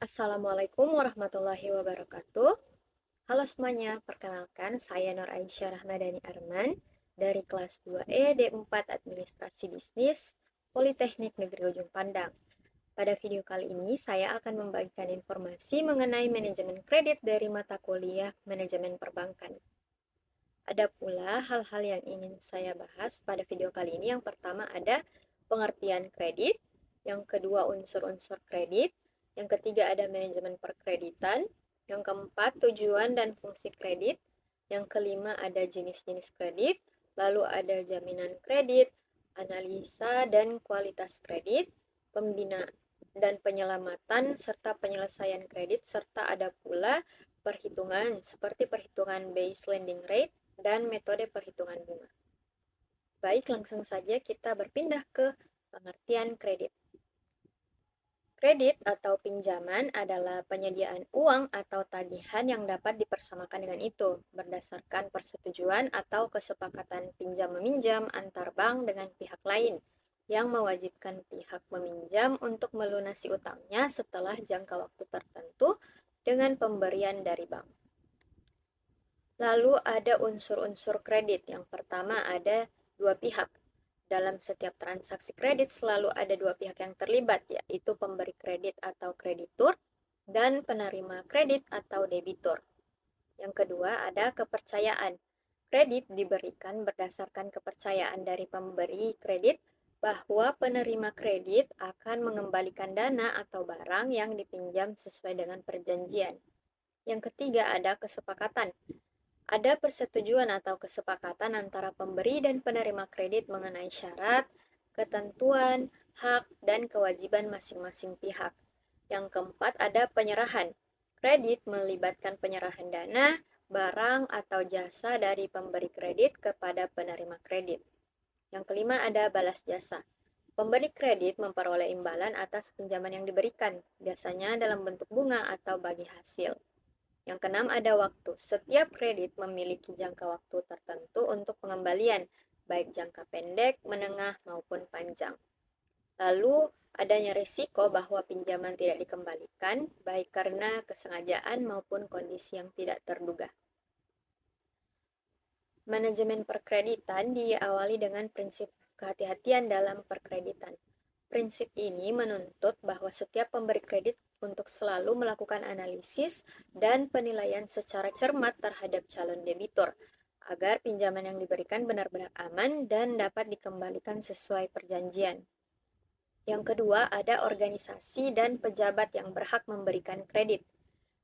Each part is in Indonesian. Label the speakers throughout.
Speaker 1: Assalamualaikum warahmatullahi wabarakatuh. Halo semuanya, perkenalkan saya Nur Aisyah Rahmadani Arman dari kelas 2E D4 Administrasi Bisnis Politeknik Negeri Ujung Pandang. Pada video kali ini saya akan membagikan informasi mengenai manajemen kredit dari mata kuliah Manajemen Perbankan. Ada pula hal-hal yang ingin saya bahas pada video kali ini. Yang pertama ada pengertian kredit, yang kedua unsur-unsur kredit, yang ketiga ada manajemen perkreditan, yang keempat tujuan dan fungsi kredit, yang kelima ada jenis-jenis kredit, lalu ada jaminan kredit, analisa dan kualitas kredit, pembinaan dan penyelamatan serta penyelesaian kredit, serta ada pula perhitungan seperti perhitungan base lending rate dan metode perhitungan bunga. Baik, langsung saja kita berpindah ke pengertian kredit. Kredit atau pinjaman adalah penyediaan uang atau tagihan yang dapat dipersamakan dengan itu berdasarkan persetujuan atau kesepakatan pinjam-meminjam antar bank dengan pihak lain yang mewajibkan pihak meminjam untuk melunasi utangnya setelah jangka waktu tertentu dengan pemberian dari bank. Lalu ada unsur-unsur kredit. Yang pertama ada dua pihak. Dalam setiap transaksi kredit selalu ada dua pihak yang terlibat, yaitu pemberi kredit atau kreditur dan penerima kredit atau debitur. Yang kedua ada kepercayaan. Kredit diberikan berdasarkan kepercayaan dari pemberi kredit bahwa penerima kredit akan mengembalikan dana atau barang yang dipinjam sesuai dengan perjanjian. Yang ketiga ada kesepakatan. Ada persetujuan atau kesepakatan antara pemberi dan penerima kredit mengenai syarat, ketentuan, hak, dan kewajiban masing-masing pihak. Yang keempat ada penyerahan. Kredit melibatkan penyerahan dana, barang, atau jasa dari pemberi kredit kepada penerima kredit. Yang kelima ada balas jasa. Pemberi kredit memperoleh imbalan atas pinjaman yang diberikan, biasanya dalam bentuk bunga atau bagi hasil. Yang keenam ada waktu. Setiap kredit memiliki jangka waktu tertentu untuk pengembalian, baik jangka pendek, menengah, maupun panjang. Lalu adanya risiko bahwa pinjaman tidak dikembalikan, baik karena kesengajaan maupun kondisi yang tidak terduga. Manajemen perkreditan diawali dengan prinsip kehati-hatian dalam perkreditan. Prinsip ini menuntut bahwa setiap pemberi kredit untuk selalu melakukan analisis dan penilaian secara cermat terhadap calon debitur, agar pinjaman yang diberikan benar-benar aman dan dapat dikembalikan sesuai perjanjian. Yang kedua, ada organisasi dan pejabat yang berhak memberikan kredit.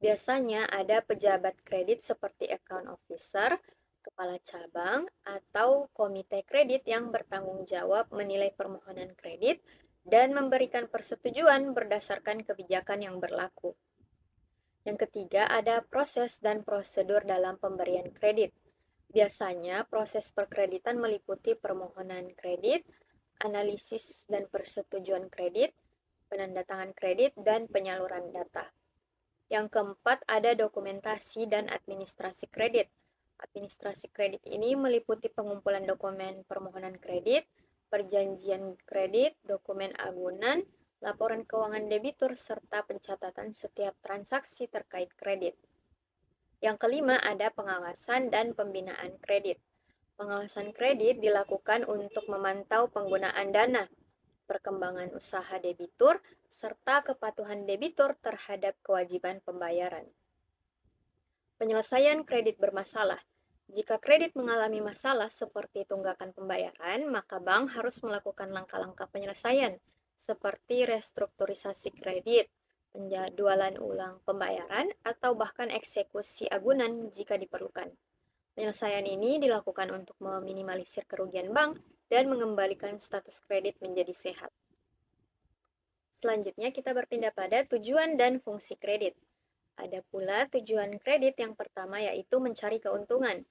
Speaker 1: Biasanya ada pejabat kredit seperti account officer, kepala cabang, atau komite kredit yang bertanggung jawab menilai permohonan kredit dan memberikan persetujuan berdasarkan kebijakan yang berlaku. Yang ketiga, ada proses dan prosedur dalam pemberian kredit. Biasanya, proses perkreditan meliputi permohonan kredit, analisis dan persetujuan kredit, penandatangan kredit, dan penyaluran data. Yang keempat, ada dokumentasi dan administrasi kredit. Administrasi kredit ini meliputi pengumpulan dokumen permohonan kredit, perjanjian kredit, dokumen agunan, laporan keuangan debitur, serta pencatatan setiap transaksi terkait kredit. Yang kelima, ada pengawasan dan pembinaan kredit. Pengawasan kredit dilakukan untuk memantau penggunaan dana, perkembangan usaha debitur, serta kepatuhan debitur terhadap kewajiban pembayaran. Penyelesaian kredit bermasalah. Jika kredit mengalami masalah seperti tunggakan pembayaran, maka bank harus melakukan langkah-langkah penyelesaian seperti restrukturisasi kredit, penjadwalan ulang pembayaran, atau bahkan eksekusi agunan jika diperlukan. Penyelesaian ini dilakukan untuk meminimalisir kerugian bank dan mengembalikan status kredit menjadi sehat. Selanjutnya kita berpindah pada tujuan dan fungsi kredit. Ada pula tujuan kredit yang pertama yaitu mencari keuntungan.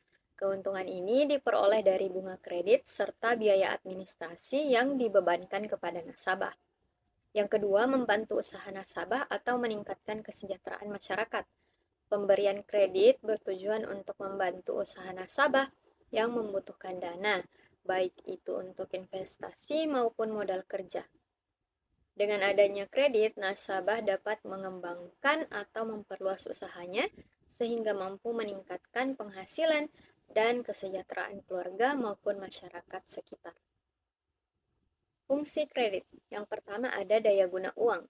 Speaker 1: Keuntungan ini diperoleh dari bunga kredit serta biaya administrasi yang dibebankan kepada nasabah. Yang kedua, membantu usaha nasabah atau meningkatkan kesejahteraan masyarakat. Pemberian kredit bertujuan untuk membantu usaha nasabah yang membutuhkan dana, baik itu untuk investasi maupun modal kerja. Dengan adanya kredit, nasabah dapat mengembangkan atau memperluas usahanya sehingga mampu meningkatkan penghasilan dan kesejahteraan keluarga maupun masyarakat sekitar. Fungsi kredit. Yang pertama ada daya guna uang.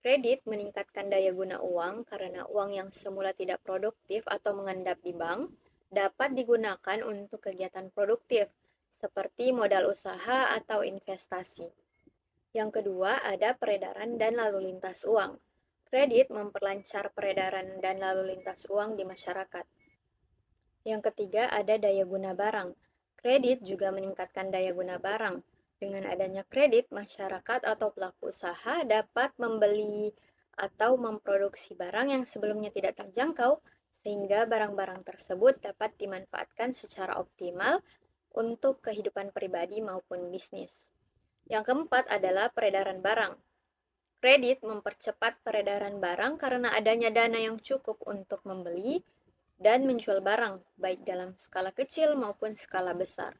Speaker 1: Kredit meningkatkan daya guna uang karena uang yang semula tidak produktif atau mengendap di bank dapat digunakan untuk kegiatan produktif seperti modal usaha atau investasi. Yang kedua ada peredaran dan lalu lintas uang. Kredit memperlancar peredaran dan lalu lintas uang di masyarakat. Yang ketiga ada daya guna barang. Kredit juga meningkatkan daya guna barang. Dengan adanya kredit, masyarakat atau pelaku usaha dapat membeli atau memproduksi barang yang sebelumnya tidak terjangkau, sehingga barang-barang tersebut dapat dimanfaatkan secara optimal untuk kehidupan pribadi maupun bisnis. Yang keempat adalah peredaran barang. Kredit mempercepat peredaran barang karena adanya dana yang cukup untuk membeli dan menjual barang, baik dalam skala kecil maupun skala besar.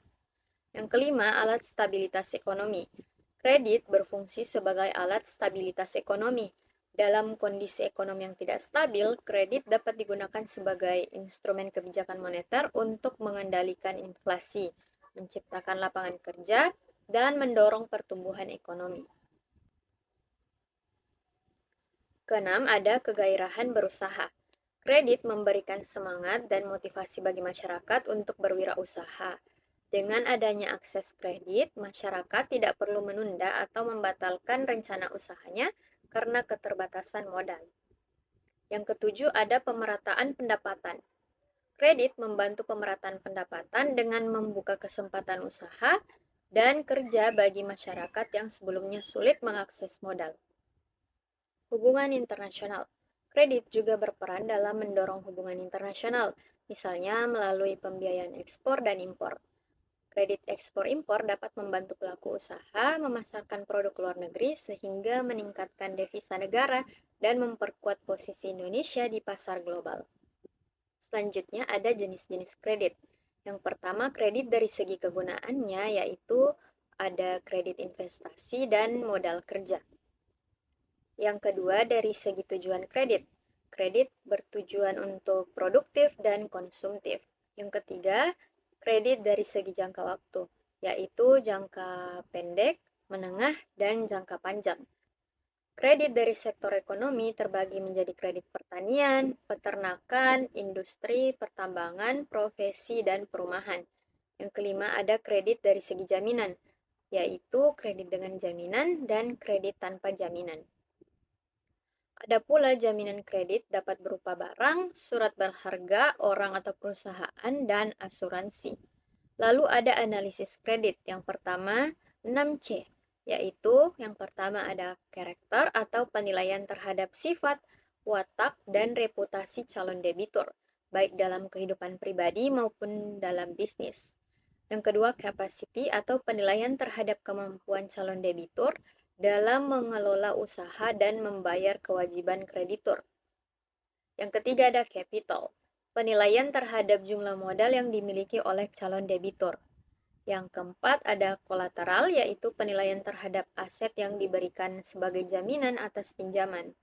Speaker 1: Yang kelima, alat stabilitas ekonomi. Kredit berfungsi sebagai alat stabilitas ekonomi. Dalam kondisi ekonomi yang tidak stabil, kredit dapat digunakan sebagai instrumen kebijakan moneter untuk mengendalikan inflasi, menciptakan lapangan kerja, dan mendorong pertumbuhan ekonomi. Keenam, ada kegairahan berusaha. Kredit memberikan semangat dan motivasi bagi masyarakat untuk berwirausaha. Dengan adanya akses kredit, masyarakat tidak perlu menunda atau membatalkan rencana usahanya karena keterbatasan modal. Yang ketujuh, ada pemerataan pendapatan. Kredit membantu pemerataan pendapatan dengan membuka kesempatan usaha dan kerja bagi masyarakat yang sebelumnya sulit mengakses modal. Hubungan internasional. Kredit juga berperan dalam mendorong hubungan internasional, misalnya melalui pembiayaan ekspor dan impor. Kredit ekspor-impor dapat membantu pelaku usaha memasarkan produk luar negeri sehingga meningkatkan devisa negara dan memperkuat posisi Indonesia di pasar global. Selanjutnya ada jenis-jenis kredit. Yang pertama, kredit dari segi kegunaannya yaitu ada kredit investasi dan modal kerja. Yang kedua, dari segi tujuan kredit. Kredit bertujuan untuk produktif dan konsumtif. Yang ketiga, kredit dari segi jangka waktu, yaitu jangka pendek, menengah, dan jangka panjang. Kredit dari sektor ekonomi terbagi menjadi kredit pertanian, peternakan, industri, pertambangan, profesi, dan perumahan. Yang kelima ada kredit dari segi jaminan, yaitu kredit dengan jaminan dan kredit tanpa jaminan. Ada pula jaminan kredit dapat berupa barang, surat berharga, orang atau perusahaan, dan asuransi. Lalu ada analisis kredit. Yang pertama, 6C, yaitu yang pertama ada karakter atau penilaian terhadap sifat, watak, dan reputasi calon debitur, baik dalam kehidupan pribadi maupun dalam bisnis. Yang kedua, capacity atau penilaian terhadap kemampuan calon debitur dalam mengelola usaha dan membayar kewajiban kreditur. Yang ketiga ada capital, penilaian terhadap jumlah modal yang dimiliki oleh calon debitur. Yang keempat ada kolateral, yaitu penilaian terhadap aset yang diberikan sebagai jaminan atas pinjaman.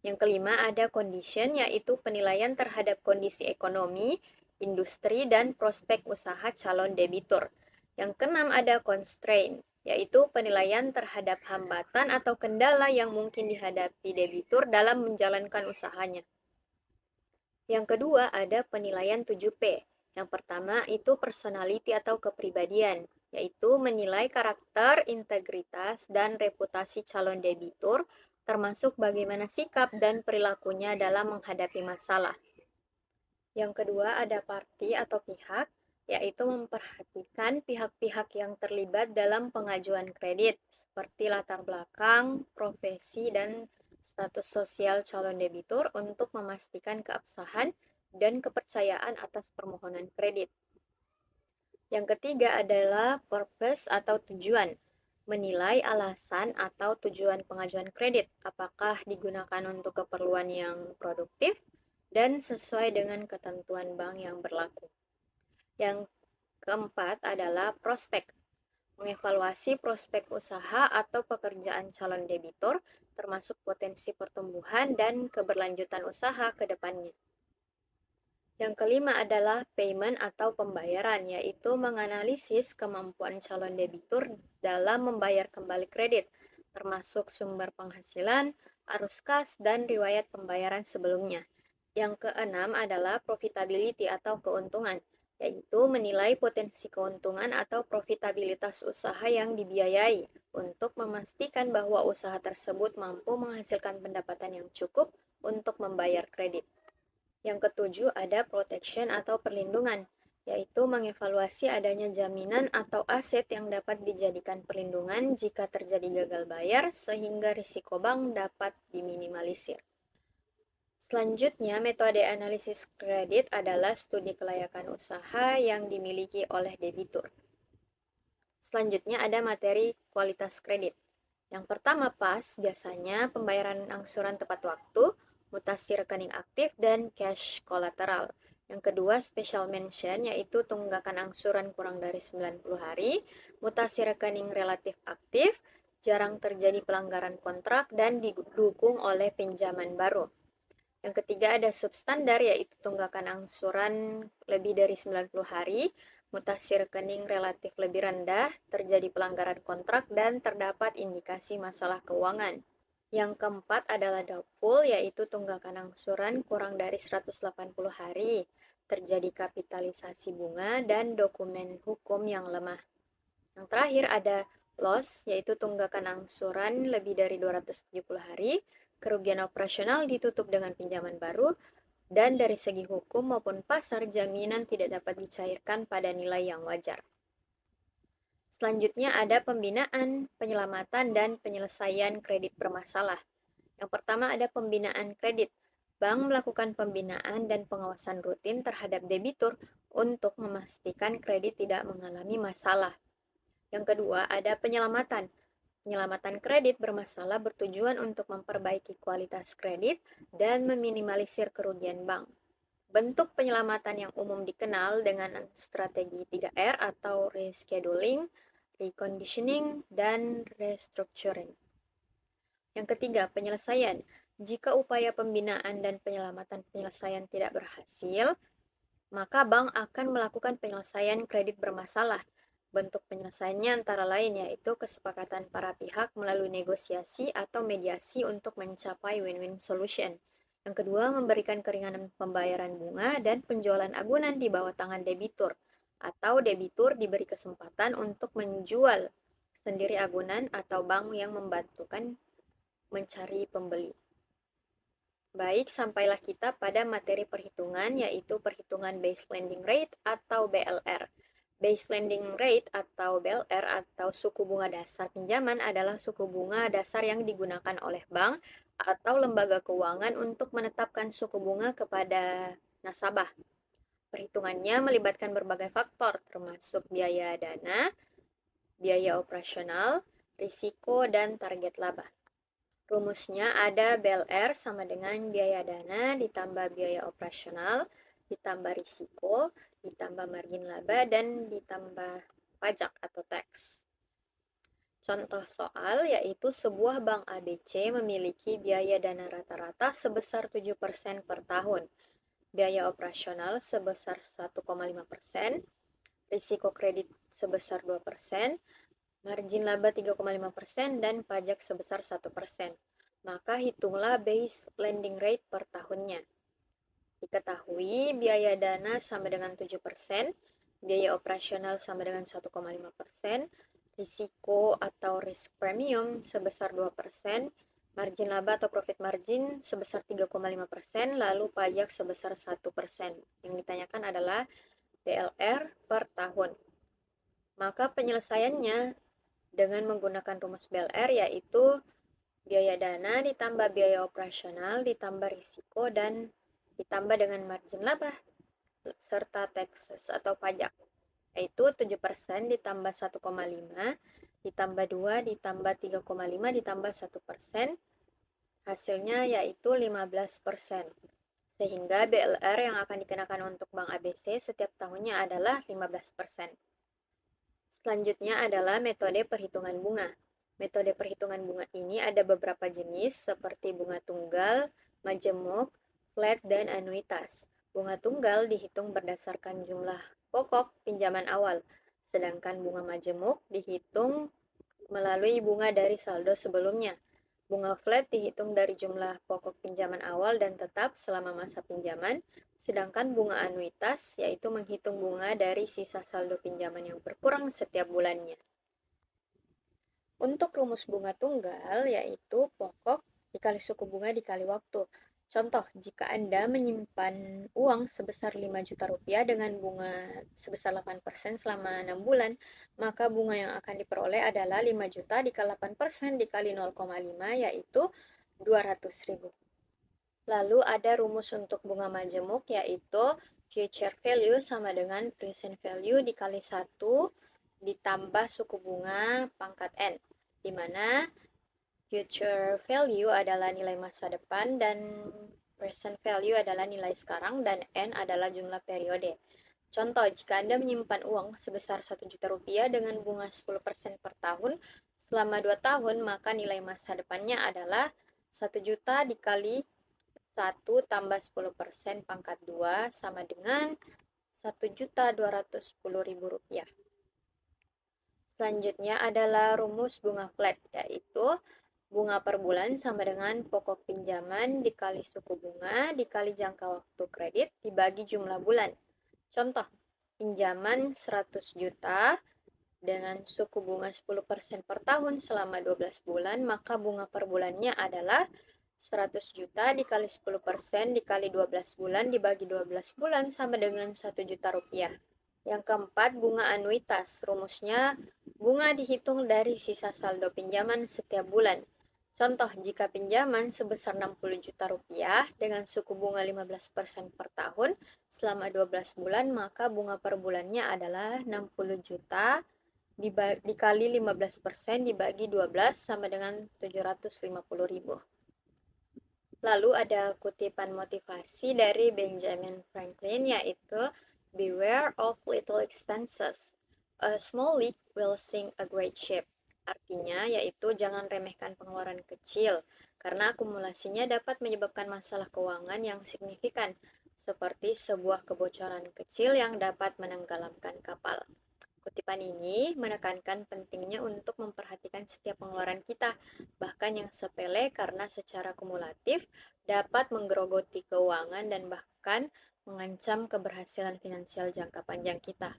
Speaker 1: Yang kelima ada condition, yaitu penilaian terhadap kondisi ekonomi, industri, dan prospek usaha calon debitur. Yang keenam ada constraint, yaitu penilaian terhadap hambatan atau kendala yang mungkin dihadapi debitur dalam menjalankan usahanya. Yang kedua ada penilaian 7P. Yang pertama itu personality atau kepribadian, yaitu menilai karakter, integritas, dan reputasi calon debitur, termasuk bagaimana sikap dan perilakunya dalam menghadapi masalah. Yang kedua ada party atau pihak, yaitu memperhatikan pihak-pihak yang terlibat dalam pengajuan kredit, seperti latar belakang, profesi, dan status sosial calon debitur untuk memastikan keabsahan dan kepercayaan atas permohonan kredit. Yang ketiga adalah purpose atau tujuan, menilai alasan atau tujuan pengajuan kredit, apakah digunakan untuk keperluan yang produktif dan sesuai dengan ketentuan bank yang berlaku. Yang keempat adalah prospek, mengevaluasi prospek usaha atau pekerjaan calon debitur, termasuk potensi pertumbuhan dan keberlanjutan usaha ke depannya. Yang kelima adalah payment atau pembayaran, yaitu menganalisis kemampuan calon debitur dalam membayar kembali kredit, termasuk sumber penghasilan, arus kas, dan riwayat pembayaran sebelumnya. Yang keenam adalah profitability atau keuntungan, yaitu menilai potensi keuntungan atau profitabilitas usaha yang dibiayai untuk memastikan bahwa usaha tersebut mampu menghasilkan pendapatan yang cukup untuk membayar kredit. Yang ketujuh ada protection atau perlindungan, yaitu mengevaluasi adanya jaminan atau aset yang dapat dijadikan perlindungan jika terjadi gagal bayar sehingga risiko bank dapat diminimalisir. Selanjutnya, metode analisis kredit adalah studi kelayakan usaha yang dimiliki oleh debitur. Selanjutnya ada materi kualitas kredit. Yang pertama pas, biasanya pembayaran angsuran tepat waktu, mutasi rekening aktif, dan cash kolateral. Yang kedua, special mention, yaitu tunggakan angsuran kurang dari 90 hari, mutasi rekening relatif aktif, jarang terjadi pelanggaran kontrak, dan didukung oleh pinjaman baru. Yang ketiga ada substandar, yaitu tunggakan angsuran lebih dari 90 hari, mutasi rekening relatif lebih rendah, terjadi pelanggaran kontrak, dan terdapat indikasi masalah keuangan. Yang keempat adalah doubtful, yaitu tunggakan angsuran kurang dari 180 hari, terjadi kapitalisasi bunga, dan dokumen hukum yang lemah. Yang terakhir ada loss, yaitu tunggakan angsuran lebih dari 270 hari, kerugian operasional ditutup dengan pinjaman baru, dan dari segi hukum maupun pasar jaminan tidak dapat dicairkan pada nilai yang wajar. Selanjutnya ada pembinaan, penyelamatan, dan penyelesaian kredit bermasalah. Yang pertama ada pembinaan kredit. Bank melakukan pembinaan dan pengawasan rutin terhadap debitur untuk memastikan kredit tidak mengalami masalah. Yang kedua, ada penyelamatan. Penyelamatan kredit bermasalah bertujuan untuk memperbaiki kualitas kredit dan meminimalisir kerugian bank. Bentuk penyelamatan yang umum dikenal dengan strategi 3R atau rescheduling, reconditioning, dan restructuring. Yang ketiga, penyelesaian. Jika upaya pembinaan dan penyelamatan penyelesaian tidak berhasil, maka bank akan melakukan penyelesaian kredit bermasalah. Bentuk penyelesaiannya antara lain yaitu kesepakatan para pihak melalui negosiasi atau mediasi untuk mencapai win-win solution. Yang kedua, memberikan keringanan pembayaran bunga dan penjualan agunan di bawah tangan debitur, atau debitur diberi kesempatan untuk menjual sendiri agunan atau bank yang membantukan mencari pembeli. Baik, sampailah kita pada materi perhitungan, yaitu perhitungan base lending rate atau BLR. Base lending rate atau BLR atau suku bunga dasar pinjaman adalah suku bunga dasar yang digunakan oleh bank atau lembaga keuangan untuk menetapkan suku bunga kepada nasabah. Perhitungannya melibatkan berbagai faktor, termasuk biaya dana, biaya operasional, risiko, dan target laba. Rumusnya ada BLR sama dengan biaya dana ditambah biaya operasional, ditambah risiko, ditambah margin laba, dan ditambah pajak atau tax. Contoh soal yaitu sebuah bank ABC memiliki biaya dana rata-rata sebesar 7% per tahun, biaya operasional sebesar 1,5%, risiko kredit sebesar 2%, margin laba 3,5%, dan pajak sebesar 1%. Maka hitunglah base lending rate per tahunnya. Diketahui biaya dana sama dengan 7%, biaya operasional sama dengan 1,5%, risiko atau risk premium sebesar 2%, margin laba atau profit margin sebesar 3,5%, lalu pajak sebesar 1%. Yang ditanyakan adalah BLR per tahun. Maka penyelesaiannya dengan menggunakan rumus BLR yaitu biaya dana ditambah biaya operasional ditambah risiko dan ditambah dengan margin laba serta taxes atau pajak, yaitu 7% ditambah 1,5 ditambah 2 ditambah 3,5 ditambah 1%, hasilnya yaitu 15%. Sehingga BLR yang akan dikenakan untuk Bank ABC setiap tahunnya adalah 15%. Selanjutnya adalah metode perhitungan bunga. Metode perhitungan bunga ini ada beberapa jenis seperti bunga tunggal, majemuk, flat, dan anuitas. Bunga tunggal dihitung berdasarkan jumlah pokok pinjaman awal, sedangkan bunga majemuk dihitung melalui bunga dari saldo sebelumnya. Bunga flat dihitung dari jumlah pokok pinjaman awal dan tetap selama masa pinjaman, sedangkan bunga anuitas yaitu menghitung bunga dari sisa saldo pinjaman yang berkurang setiap bulannya. Untuk rumus bunga tunggal yaitu pokok dikali suku bunga dikali waktu. Contoh, jika Anda menyimpan uang sebesar 5 juta rupiah dengan bunga sebesar 8% selama 6 bulan, maka bunga yang akan diperoleh adalah 5 juta dikali 8% dikali 0,5 yaitu 200 ribu. Lalu ada rumus untuk bunga majemuk yaitu future value sama dengan present value dikali 1 ditambah suku bunga pangkat N, di mana future value adalah nilai masa depan dan present value adalah nilai sekarang dan N adalah jumlah periode. Contoh, jika Anda menyimpan uang sebesar 1 juta rupiah dengan bunga 10% per tahun selama 2 tahun, maka nilai masa depannya adalah 1 juta dikali 1 tambah 10% pangkat 2 sama dengan 1.210.000 rupiah. Selanjutnya adalah rumus bunga flat, yaitu bunga per bulan sama dengan pokok pinjaman dikali suku bunga dikali jangka waktu kredit dibagi jumlah bulan. Contoh, pinjaman 100 juta dengan suku bunga 10% per tahun selama 12 bulan, maka bunga per bulannya adalah 100 juta dikali 10% dikali 12 bulan dibagi 12 bulan sama dengan 1 juta rupiah. Yang keempat, bunga anuitas. Rumusnya, bunga dihitung dari sisa saldo pinjaman setiap bulan. Contoh, jika pinjaman sebesar 60 juta rupiah dengan suku bunga 15% per tahun selama 12 bulan, maka bunga per bulannya adalah 60 juta dikali 15% dibagi 12 sama dengan 750 ribu. Lalu ada kutipan motivasi dari Benjamin Franklin yaitu Beware of little expenses. A small leak will sink a great ship. Artinya yaitu jangan remehkan pengeluaran kecil karena akumulasinya dapat menyebabkan masalah keuangan yang signifikan seperti sebuah kebocoran kecil yang dapat menenggelamkan kapal. Kutipan ini menekankan pentingnya untuk memperhatikan setiap pengeluaran kita, bahkan yang sepele karena secara kumulatif dapat menggerogoti keuangan dan bahkan mengancam keberhasilan finansial jangka panjang kita.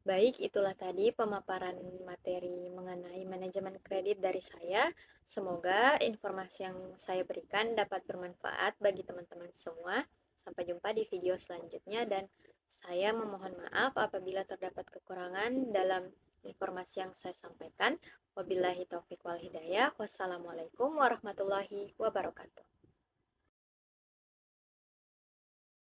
Speaker 1: Baik, itulah tadi pemaparan materi mengenai manajemen kredit dari saya. Semoga informasi yang saya berikan dapat bermanfaat bagi teman-teman semua. Sampai jumpa di video selanjutnya dan saya memohon maaf apabila terdapat kekurangan dalam informasi yang saya sampaikan. Wabillahi taufiq wal hidayah. Wassalamualaikum warahmatullahi wabarakatuh.